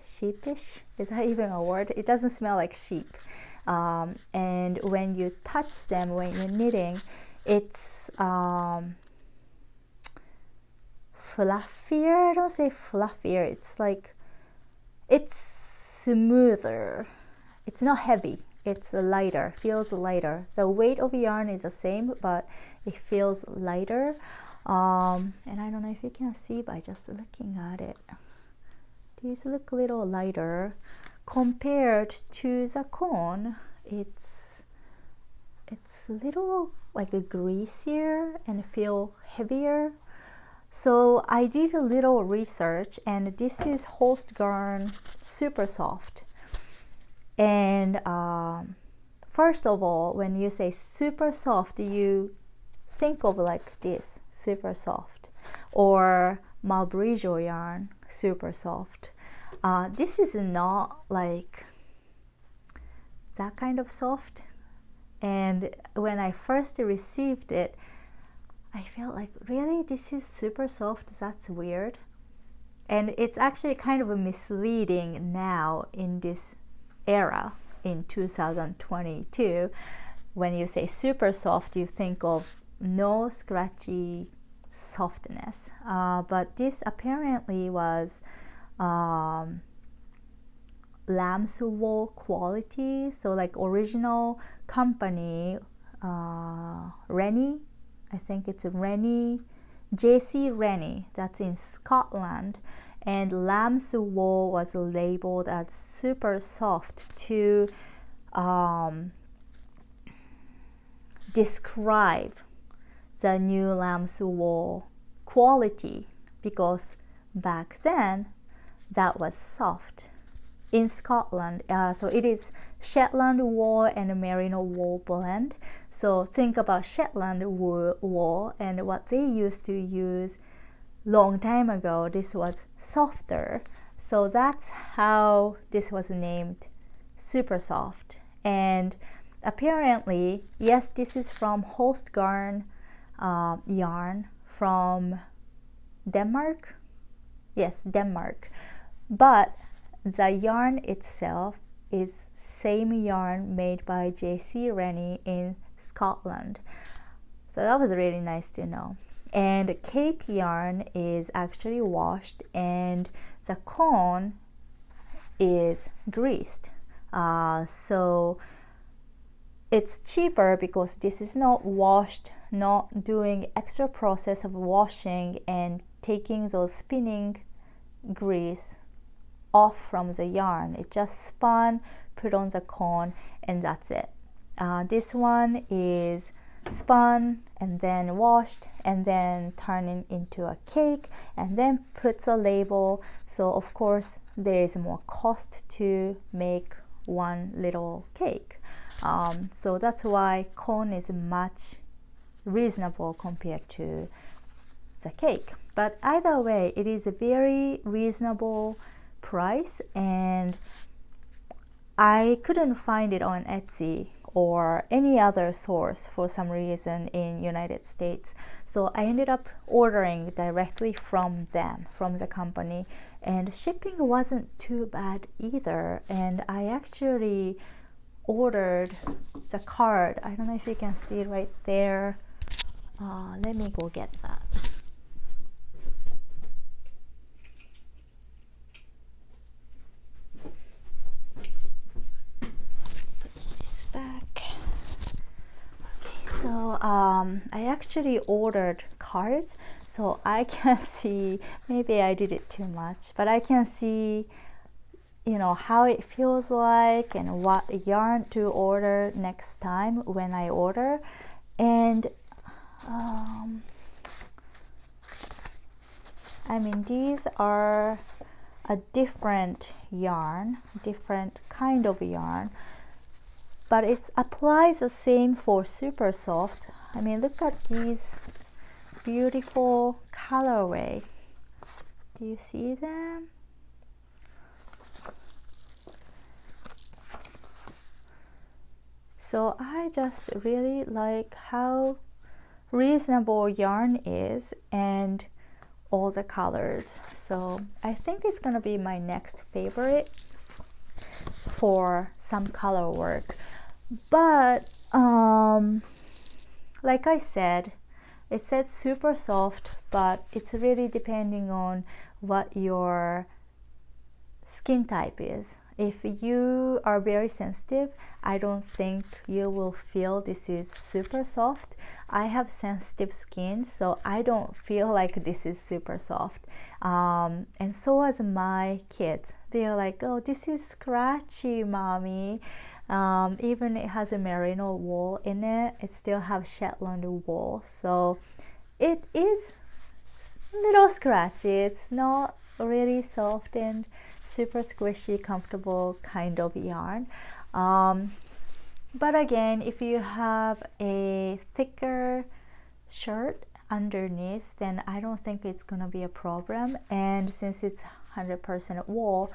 sheepish, is that even a word? It doesn't smell like sheep, and when you touch them when you're knitting, it's fluffier. I don't say fluffier, it's like, it's smoother, it's not heavy, it's lighter, feels lighter. The weight of yarn is the same, but it feels lighter, and I don't know if you can see by just looking at it, these look a little lighter compared to the cone. It's a little like a greasier and feel heavier. So I did a little research, and this is Host Garn Super Soft. And first of all, when you say super soft, you think of like this, super soft, or Malabrigio yarn, super soft. This is not like that kind of soft. And when I first received it, I felt like, really, this is super soft? That's weird. And it's actually kind of misleading now in this era, in 2022. When you say super soft, you think of no scratchy softness, but this apparently was lamb's wool quality, so like original company, Rennie, I think it's Rennie, JC Rennie, that's in Scotland, and lamb's wool was labeled as super soft to describe the new lamb's wool quality, because back then that was soft in Scotland. So it is Shetland wool and merino wool blend. So think about Shetland wool and what they used to use long time ago. This was softer, so that's how this was named super soft. And apparently, yes, this is from Host Garn yarn from Denmark. Yes, Denmark. But the yarn itself is same yarn made by JC Rennie in Scotland. So that was really nice to know. And cake yarn is actually washed, and the cone is greased. So it's cheaper because this is not washed, not doing extra process of washing and taking those spinning grease off from the yarn. It just spun, put on the cone, and that's it. This one is spun and then washed and then turning into a cake and then puts a label. So of course there is more cost to make one little cake. So that's why cone is much reasonable compared to the cake. But either way, it is a very reasonable price, and I couldn't find it on Etsy or any other source for some reason in United States. So I ended up ordering directly from them, from the company, and shipping wasn't too bad either. And I actually ordered the card. I don't know if you can see it right there. Let me go get that. Put this back. Okay, so I actually ordered cards, so I can see, maybe I did it too much, but I can see, you know, how it feels like and what yarn to order next time when I order. And I mean, these are a different yarn, different kind of yarn, but it applies the same for super soft. I mean, look at these beautiful colorway. Do you see them? So I just really like how reasonable yarn is and all the colors. So I think it's gonna be my next favorite for some color work. But like I said, it says super soft, but it's really depending on what your skin type is. If you are very sensitive, I don't think you will feel this is super soft. I have sensitive skin, so I don't feel like this is super soft. And so as my kids. They're like, oh, this is scratchy, mommy. Even it has a merino wool in it, it still have Shetland wool. So it is a little scratchy. It's not really soft and super squishy, comfortable kind of yarn. But again, if you have a thicker shirt underneath, then I don't think it's gonna be a problem. And since it's 100% wool,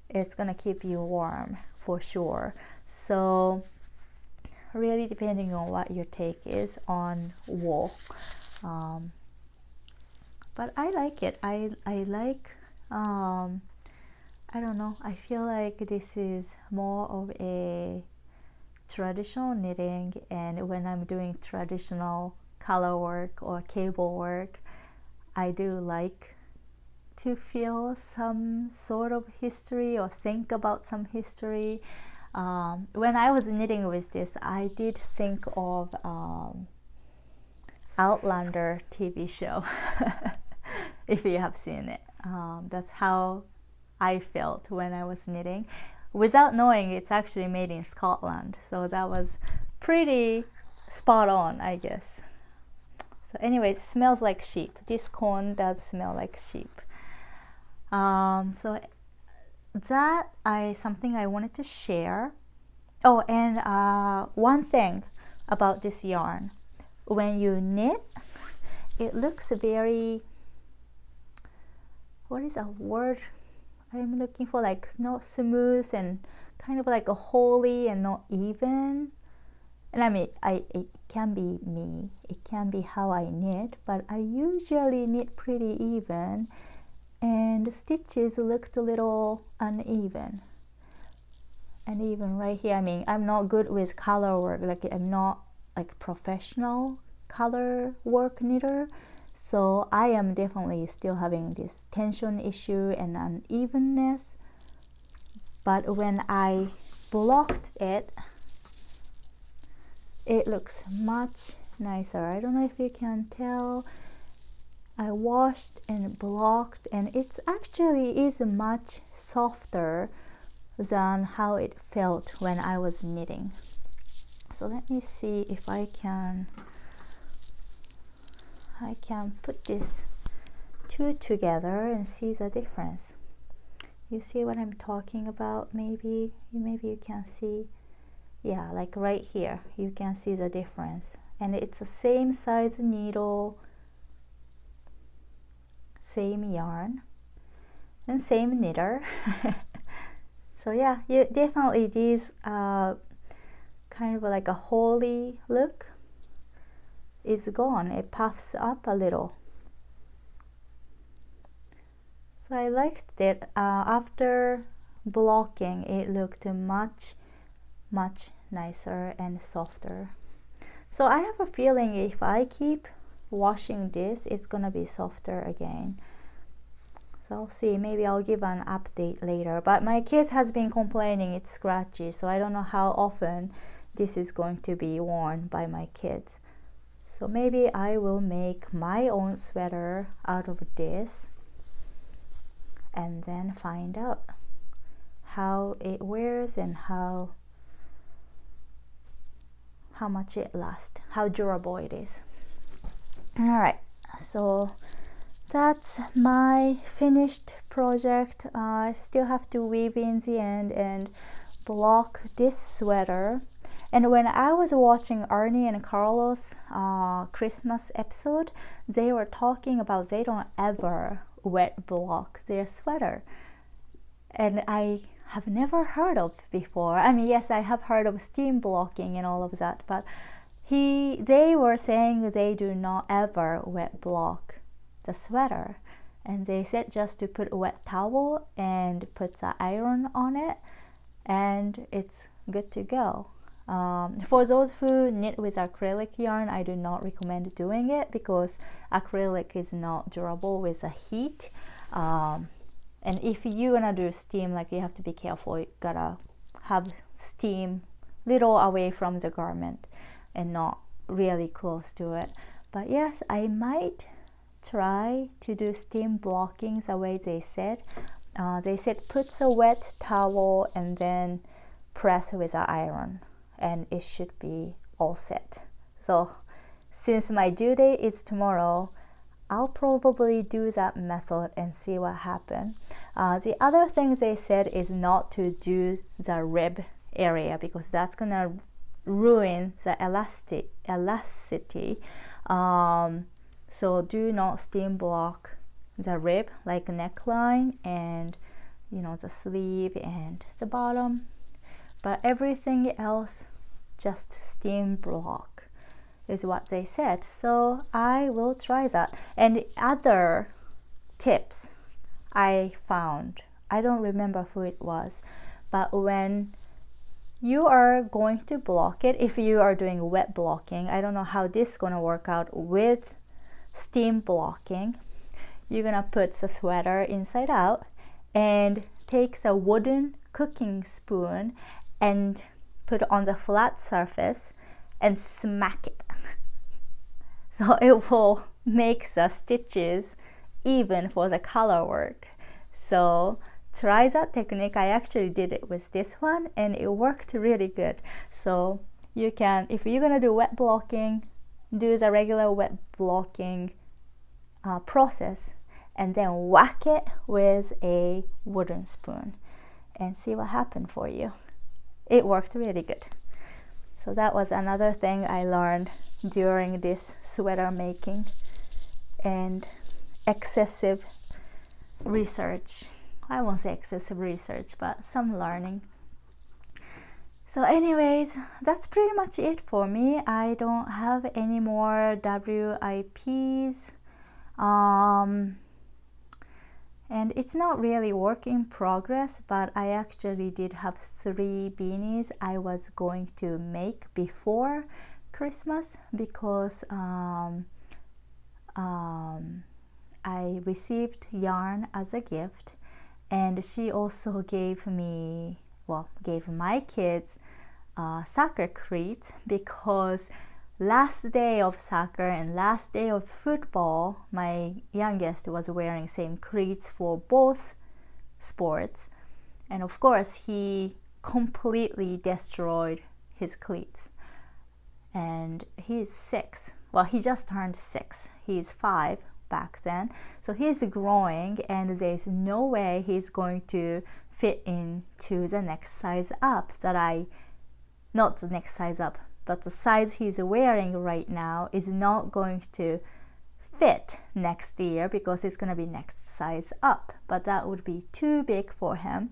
it's gonna keep you warm for sure. So really depending on what your take is on wool. But I like it. I like I don't know, I feel like this is more of a traditional knitting, and when I'm doing traditional color work or cable work, I do like to feel some sort of history or think about some history. When I was knitting with this, I did think of Outlander TV show, if you have seen it. That's how I felt when I was knitting, without knowing it's actually made in Scotland. So that was pretty spot on, I guess. So anyways, it smells like sheep. This cone does smell like sheep. So that something I wanted to share. Oh, and one thing about this yarn, when you knit, it looks very, what is a word I'm looking for, like not smooth and kind of like a holy and not even. And I mean, it can be me, it can be how I knit, but I usually knit pretty even, and the stitches looked a little uneven. And even right here, I mean, I'm not good with color work, like I'm not like professional color work knitter, so I am definitely still having this tension issue and unevenness. But when I blocked it, it looks much nicer. I don't know if you can tell. I washed and blocked, and it's actually is much softer than how it felt when I was knitting. So let me see if I can put this two together and see the difference. You see what I'm talking about? Maybe you can see, yeah, like right here you can see the difference, and it's the same size needle, same yarn, and same knitter. So yeah, you definitely, these kind of like a holy look is gone. It puffs up a little. So I liked it. After blocking, it looked much nicer and softer. So I have a feeling if I keep washing this, it's gonna be softer again. So I'll see, maybe I'll give an update later. But my kids has been complaining it's scratchy, so I don't know how often this is going to be worn by my kids. So maybe I will make my own sweater out of this and then find out how it wears and how much it lasts, how durable it is. All right, so that's my finished project. I still have to weave in the end and block this sweater. And when I was watching Arnie and Carlos Christmas episode, they were talking about they don't ever wet block their sweater, and I have never heard of before. I mean, yes, I have heard of steam blocking and all of that, but they were saying they do not ever wet block the sweater, and they said just to put a wet towel and put the iron on it and it's good to go. For those who knit with acrylic yarn, I do not recommend doing it because acrylic is not durable with the heat. And if you're gonna do steam, like, you have to be careful. You gotta have steam little away from the garment and not really close to it. But yes, I might try to do steam blocking the way they said. They said put a wet towel and then press with an iron, and it should be all set. So since my due date is tomorrow, I'll probably do that method and see what happens. The other thing they said is not to do the rib area because that's gonna ruin the elasticity. So do not steam block the rib, like neckline and the sleeve and the bottom, but everything else just steam block is what they said. So I will try that. And other tips I found, I don't remember who it was, but when you are going to block it, if you are doing wet blocking, I don't know how this is gonna work out with steam blocking. You're gonna put the sweater inside out and take a wooden cooking spoon and put it on the flat surface and smack it. So it will make the stitches even for the color work. So try that technique. I actually did it with this one and it worked really good. So you can, if you're gonna do wet blocking, do the regular wet blocking process and then whack it with a wooden spoon and see what happened for you. It worked really good. So that was another thing I learned during this sweater making and excessive research. I won't say excessive research, but some learning. So anyways, that's pretty much it for me. I don't have any more WIPs. And it's not really work in progress, but I actually did have 3 beanies I was going to make before Christmas because I received yarn as a gift, and she also gave my kids soccer cleats because last day of soccer and last day of football, my youngest was wearing same cleats for both sports, and of course he completely destroyed his cleats. And he's 6. Well, he just turned 6. He's 5 back then, so he's growing, and there's no way he's going to fit into the next size up not the next size up, but the size he's wearing right now is not going to fit next year because it's going to be next size up, but that would be too big for him.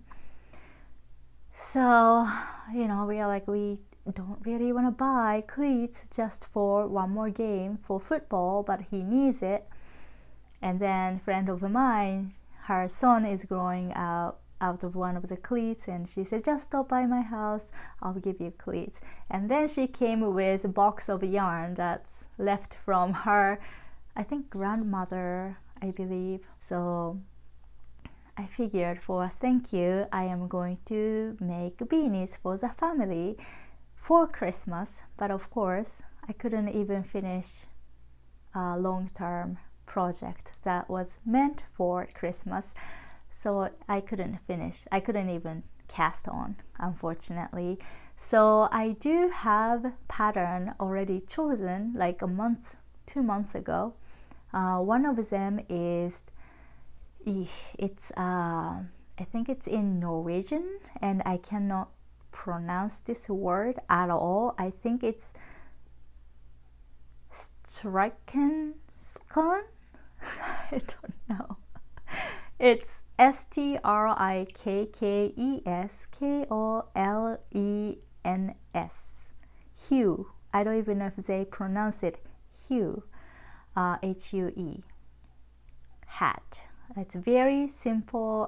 So, we are like, we don't really want to buy cleats just for one more game for football, but he needs it. And then a friend of mine, her son is growing out of one of the cleats, and she said, just stop by my house, I'll give you cleats. And then she came with a box of yarn that's left from her, I think, grandmother, I believe. So I figured, for a thank you, I am going to make beanies for the family for Christmas. But of course, I couldn't even finish a long-term project that was meant for Christmas. So I couldn't even cast on, unfortunately. So I do have pattern already chosen, like 2 months ago. One of them is, I think it's in Norwegian, and I cannot pronounce this word at all. I think it's Strikkeskolens. I don't know. It's Strikkeskolens. Hue. I don't even know if they pronounce it hue. Hue. Hat. It's very simple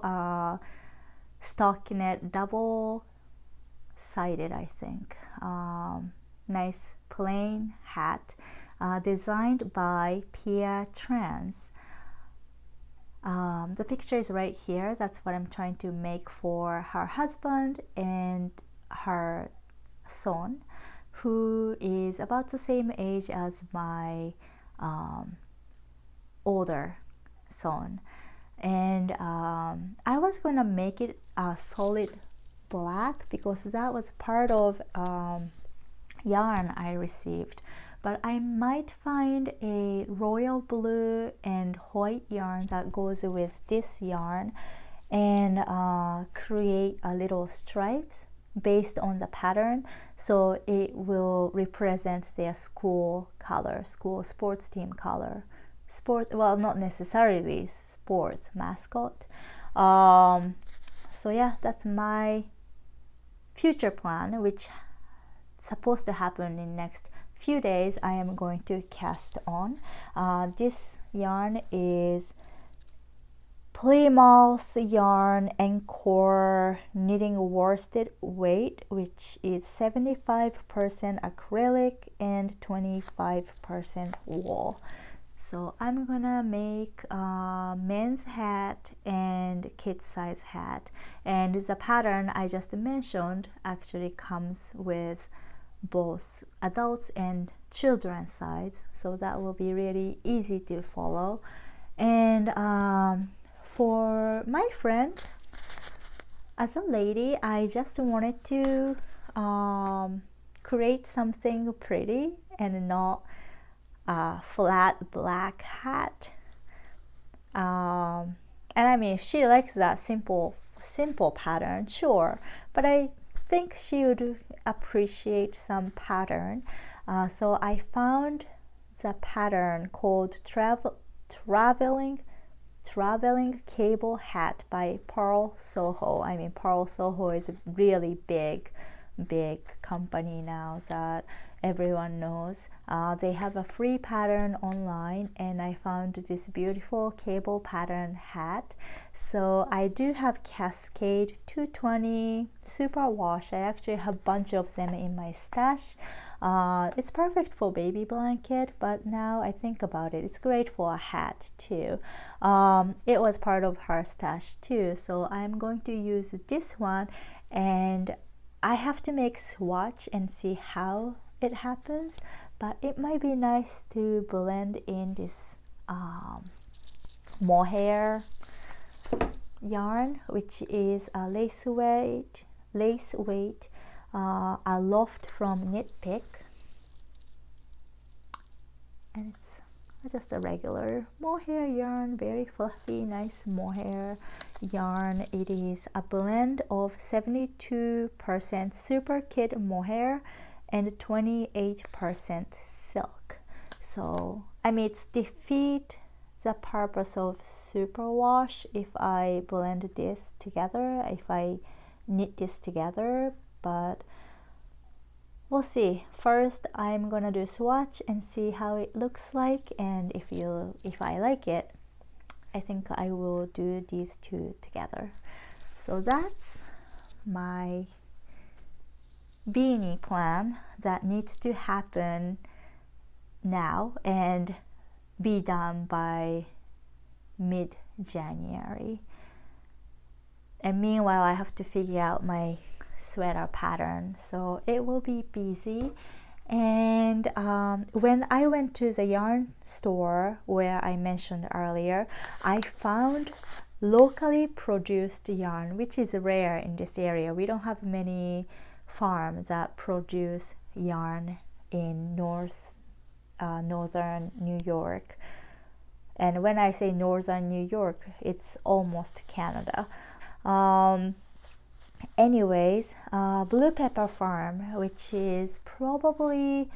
stockinette, double-sided, I think. Nice plain hat, designed by Pia Trans. The picture is right here. That's what I'm trying to make for her husband and her son, who is about the same age as my older son. And I was gonna make it a solid black because that was part of yarn I received, but I might find a royal blue and white yarn that goes with this yarn and create a little stripes based on the pattern, so it will represent their school color, school sports team color. Well, not necessarily sports mascot. So yeah, that's my future plan, which supposed to happen in next few days. I am going to cast on. This yarn is Plymouth yarn Encore knitting worsted weight, which is 75% acrylic and 25% wool. So I'm gonna make a men's hat and kid size hat, and the pattern I just mentioned actually comes with both adults and children's size, so that will be really easy to follow. And for my friend, as a lady, I just wanted to create something pretty and not a flat black hat. And I mean, if she likes that simple pattern, sure, but I think she would appreciate some pattern. So I found the pattern called traveling cable hat by Purl Soho. I mean, Purl Soho is a really big company now that everyone knows. They have a free pattern online, and I found this beautiful cable pattern hat. So I do have Cascade 220 super wash. I actually have a bunch of them in my stash. It's perfect for baby blanket, but now I think about it, it's great for a hat too. It was part of her stash too, so I'm going to use this one, and I have to make swatch and see how it happens, but it might be nice to blend in this mohair yarn, which is a lace weight a loft from Knit Pick, and it's just a regular mohair yarn, very fluffy, nice mohair yarn. It is a blend of 72% super kid mohair and 28% silk. So I mean, it's defeat the purpose of superwash if I blend this together, if I knit this together, but we'll see. First I'm gonna do a swatch and see how it looks like, and if I like it, I think I will do these two together. So that's my beanie plan that needs to happen now and be done by mid-January. And meanwhile I have to figure out my sweater pattern, so it will be busy. And when I went to the yarn store where I mentioned earlier, I found locally produced yarn, which is rare in this area. We don't have many farms that produce yarn in northern New York. And when I say northern New York, it's almost Canada. Anyways, Blue Pepper Farm, which is probably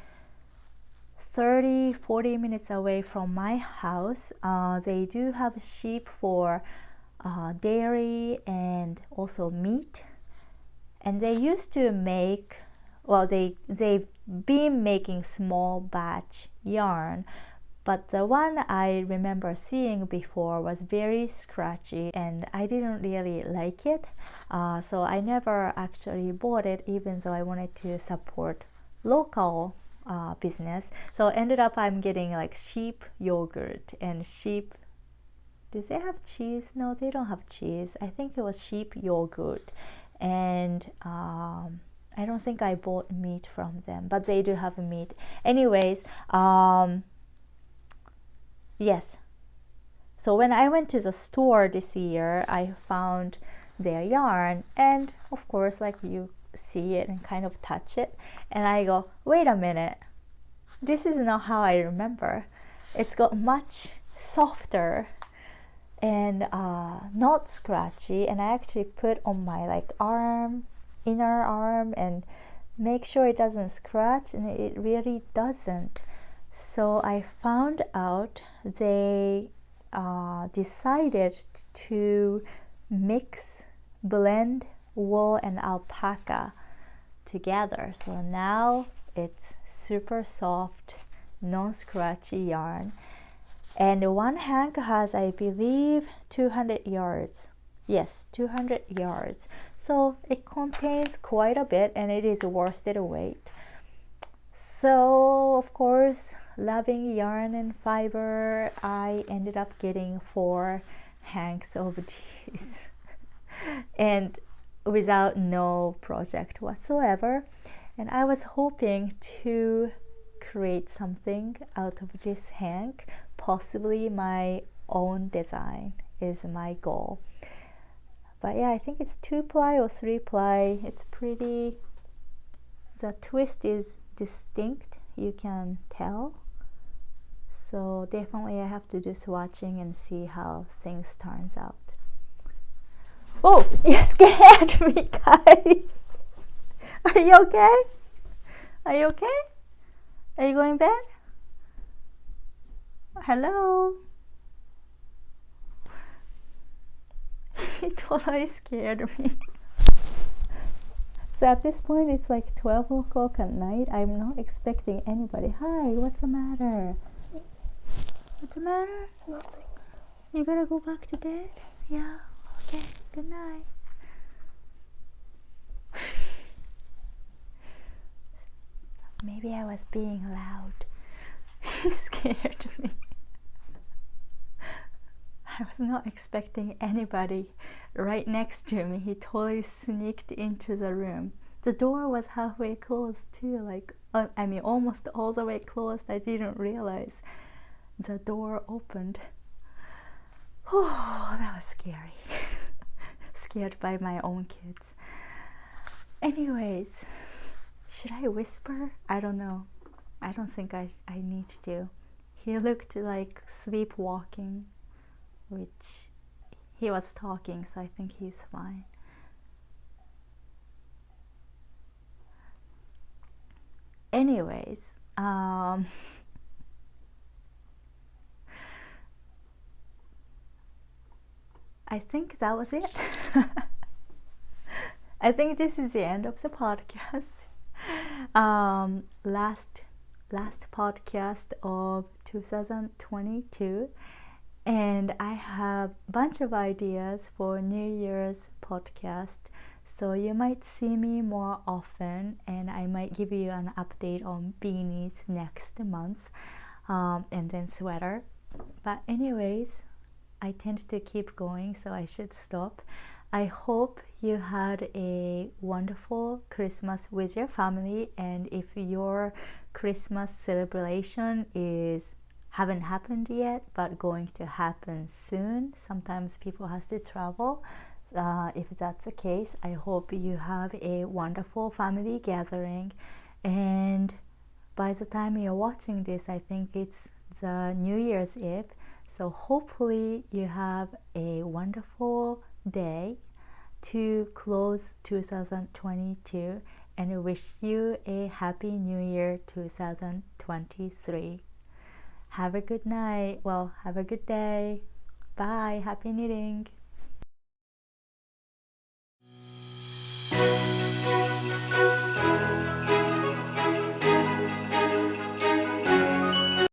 30-40 minutes away from my house, they do have sheep for dairy and also meat. And they used to make, well, they've been making small batch yarn, but the one I remember seeing before was very scratchy and I didn't really like it. So I never actually bought it, even though I wanted to support local business. So ended up I'm getting like sheep yogurt and sheep, did they have cheese? No, they don't have cheese. I think it was sheep yogurt. And I don't think I bought meat from them, but they do have meat. Anyways, yes. So when I went to the store this year, I found their yarn, and of course, like, you see it and kind of touch it, and I go, wait a minute, this is not how I remember. It's got much softer and not scratchy, and I actually put on my like inner arm and make sure it doesn't scratch, and it really doesn't. So I found out they decided to blend wool and alpaca together. So now it's super soft, non-scratchy yarn. And one hank has, I believe, 200 yards. Yes, 200 yards. So it contains quite a bit, and it is worsted weight. So of course, loving yarn and fiber, I ended up getting 4 hanks of these and without no project whatsoever. And I was hoping to create something out of this hank. Possibly my own design is my goal. But yeah, I think it's 2-ply or 3-ply. It's pretty, the twist is distinct, you can tell. So definitely I have to do swatching and see how things turns out. Oh, you scared me, Kai. Are you okay? Are you okay? Are you going to bed? Hello? He totally scared me. So at this point it's like 12 o'clock at night. I'm not expecting anybody. Hi, what's the matter? What's the matter? Nothing. You gotta go back to bed? Yeah, okay, good night. Maybe I was being loud. He scared me. I was not expecting anybody right next to me. He totally sneaked into the room. The door was halfway closed too, like I mean almost all the way closed. I didn't realize the door opened. Oh, that was scary. Scared by my own kids. Anyways, should I whisper? I don't know. I don't think I need to. He looked like sleepwalking, which he was talking, so I think he's fine. Anyways, I think that was it. I think this is the end of the podcast. Last podcast of 2022, and I have a bunch of ideas for New Year's podcast, so you might see me more often, and I might give you an update on beanies next month, and then sweater. But anyways, I tend to keep going, so I should stop. I hope you had a wonderful Christmas with your family, and if your Christmas celebration haven't happened yet but going to happen soon, sometimes people has to travel. If that's the case, I hope you have a wonderful family gathering, and by the time you're watching this, I think it's the New Year's Eve, so hopefully you have a wonderful day to close 2022, and I wish you a happy New Year 2023. Have a good night. Well, have a good day. Bye. Happy knitting.